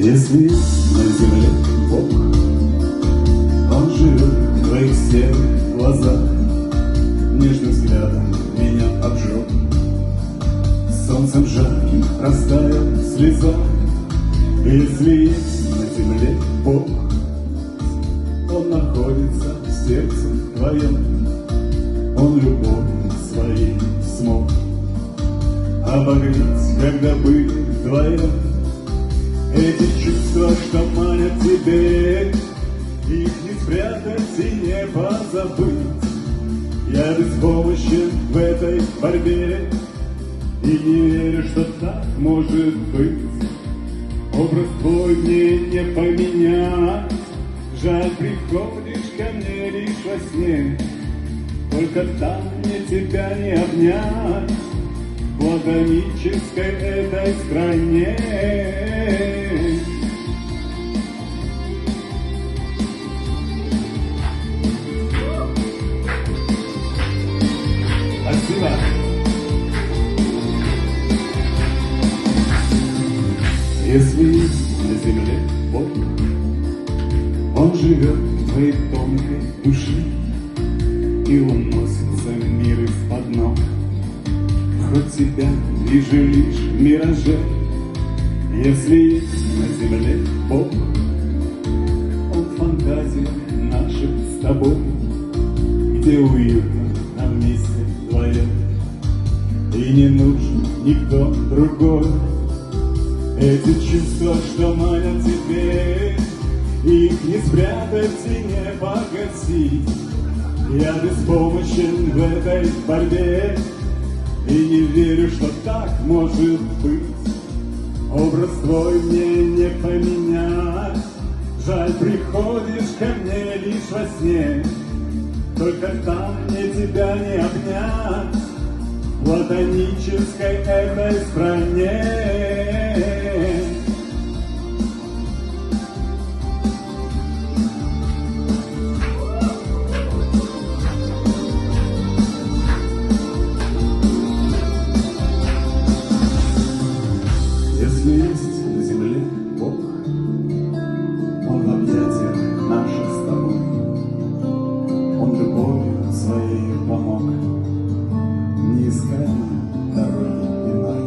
Если на земле Бог, Он живет в твоих серых глазах, нежным взглядом меня обжег, солнцем жарким растаял слеза. Если есть на земле Бог, Он находится в сердце твоем, Он любовью своей смог обогреть, когда были вдвоем. Эти чувства, что манят тебе, их не спрятать и не позабыть. Я беспомощен в этой борьбе и не верю, что так может быть. Образ твой мне не поменять, жаль, приходишь ко мне лишь во сне. Только там мне тебя не обнять в платонической этой стране. Спасибо. Если есть на земле Бог, Он живет в твоей тонкой душе и уносится мир из-под ног. Хоть тебя вижу лишь в мираже. Если есть на земле Бог, Он фантазия наших с тобой, где уютно нам вместе вдвоем, и не нужен никто другой. Эти чувства, что манят тебе, их не спрятать и не погасить. Я беспомощен в этой борьбе и не верю, что так может быть. Образ твой мне не поменять, жаль, приходишь ко мне лишь во сне. Только там мне тебя не обнять в платонической этой стране. Если есть на земле Бог, Он в объятиях наших с тобой, Он любовью своей помог, не искать дороги иной.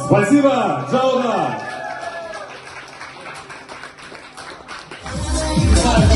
Спасибо, Джауда!